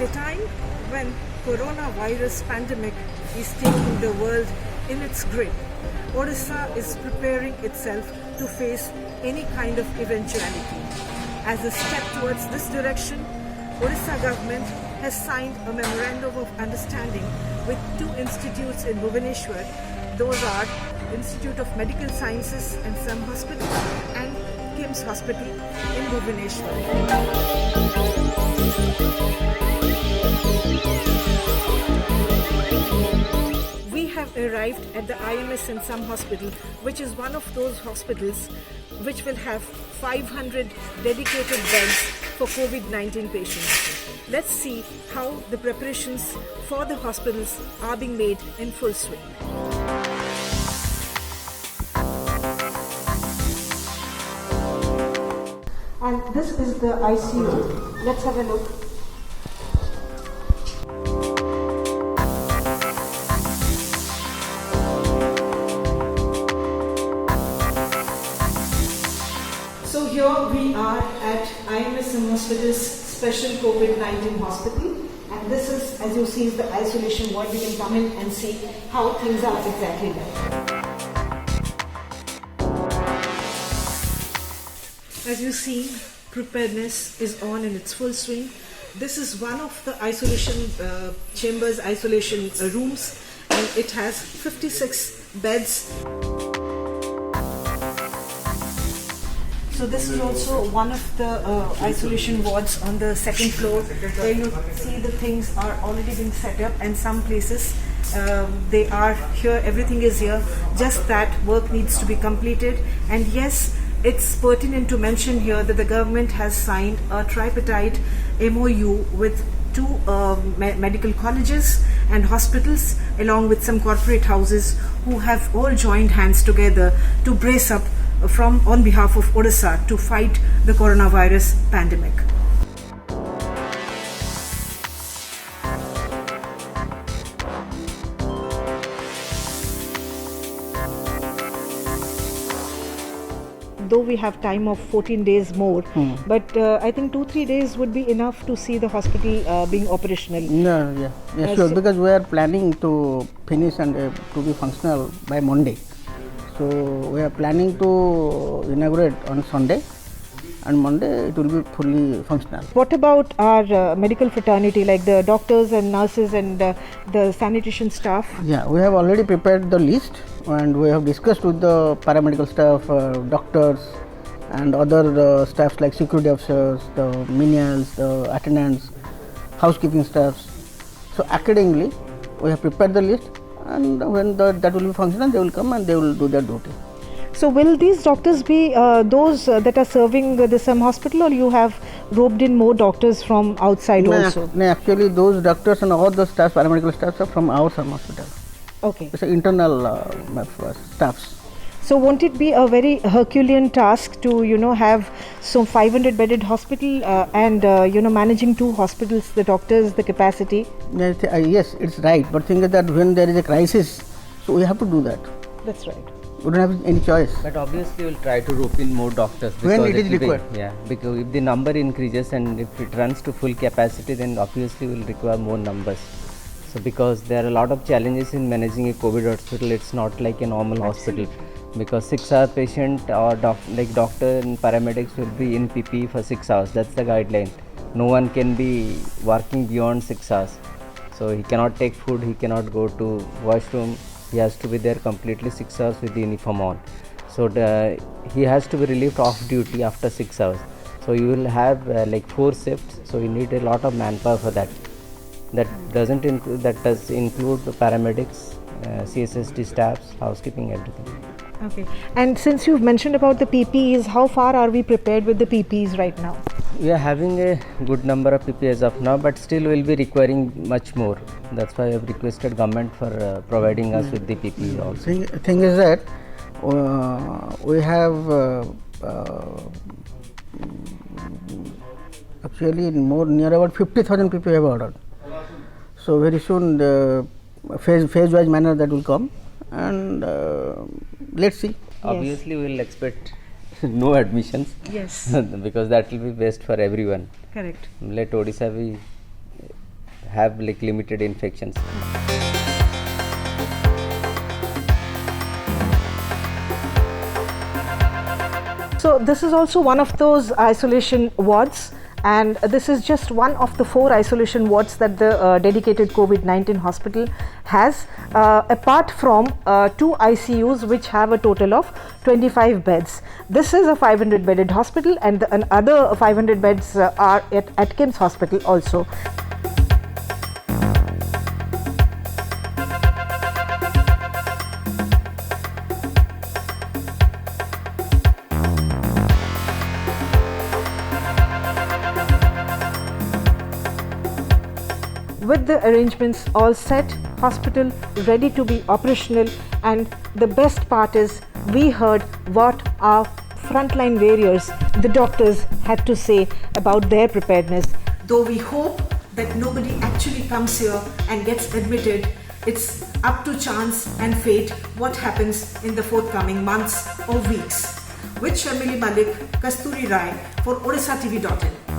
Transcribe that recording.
At a time when coronavirus pandemic is taking the world in its grip, Odisha is preparing itself to face any kind of eventuality. As a step towards this direction, Odisha government has signed a memorandum of understanding with two institutes in Bhubaneswar. Those are Institute of Medical Sciences and Some Hospital and KIMS Hospital in Bhubaneswar. We have arrived at the IMS and Some Hospital, which is one of those hospitals which will have 500 dedicated beds for Covid-19 patients. Let's see how the preparations for the hospitals are being made in full swing. And this is the ICU. Let's have a look. So here we are at IMS Hospital's special COVID-19 hospital, and this is, as you see, is the isolation ward. We can come in and see how things are exactly like. As you see, preparedness is on in its full swing. This is one of the isolation chambers, isolation rooms, and it has 56 beds. So this is also one of the isolation wards on the second floor, where you see the things are already being set up, and some places they are here, everything is here, just that work needs to be completed. And yes, it's pertinent to mention here that the government has signed a tripartite MOU with two medical colleges and hospitals, along with some corporate houses, who have all joined hands together to brace up on behalf of Odisha to fight the coronavirus pandemic. Though we have time of 14 days more, but I think 2-3 days would be enough to see the hospital being operational. Sure, because we are planning to finish and to be functional by Monday. So we are planning to inaugurate on Sunday, and Monday it will be fully functional. What about our medical fraternity, like the doctors and nurses and the sanitation staff? Yeah, we have already prepared the list, and we have discussed with the paramedical staff, doctors and other staffs like security officers, the menials, the attendants, housekeeping staffs. So accordingly we have prepared the list, and when that will be functional, they will come and they will do their duty. So will these doctors be those that are serving the Some Hospital, or you have roped in more doctors from outside also? No, actually those doctors and all the staff, paramedical staffs are from our Some Hospital. Okay. It's internal staffs. So won't it be a very Herculean task to have some 500 bedded hospital and managing two hospitals, the doctors, the capacity? Yes, it's right. But thing is that when there is a crisis, so we have to do that. That's right. We don't have any choice. But obviously we'll try to rope in more doctors when it is required. Because if the number increases and if it runs to full capacity, then obviously we'll require more numbers. So because there are a lot of challenges in managing a COVID hospital, it's not like a normal hospital. Because 6-hour patient or doctor and paramedics will be in PPE for 6 hours. That's the guideline. No one can be working beyond 6 hours. So he cannot take food, he cannot go to washroom. He has to be there completely 6 hours with the uniform on. So he has to be relieved off duty after 6 hours. So you will have 4 shifts. So you need a lot of manpower for that. That does include the paramedics, CSST staffs, housekeeping, everything. Okay. And since you've mentioned about the PPEs, how far are we prepared with the PPEs right now? We are having a good number of PPEs as of now, but still we will be requiring much more. That's why I have requested government for providing us with the PPE also. Thing is that we have actually near about 50,000 PPE have ordered. So very soon the phase-wise manner that will come, and let's see. Obviously we will expect no admissions. Yes. Because that will be best for everyone. Correct. Let Odisha be have like limited infections. So this is also one of those isolation wards, and this is just one of the 4 isolation wards that the dedicated COVID-19 hospital has, apart from 2 ICUs which have a total of 25 beds. This is a 500 bedded hospital, and the other 500 beds are at Atkins Hospital also. With the arrangements all set, hospital ready to be operational, and the best part is we heard what our frontline warriors, the doctors, had to say about their preparedness. Though we hope that nobody actually comes here and gets admitted, it's up to chance and fate what happens in the forthcoming months or weeks. With Sharmili Malik, Kasturi Rai for OdishaTV.in.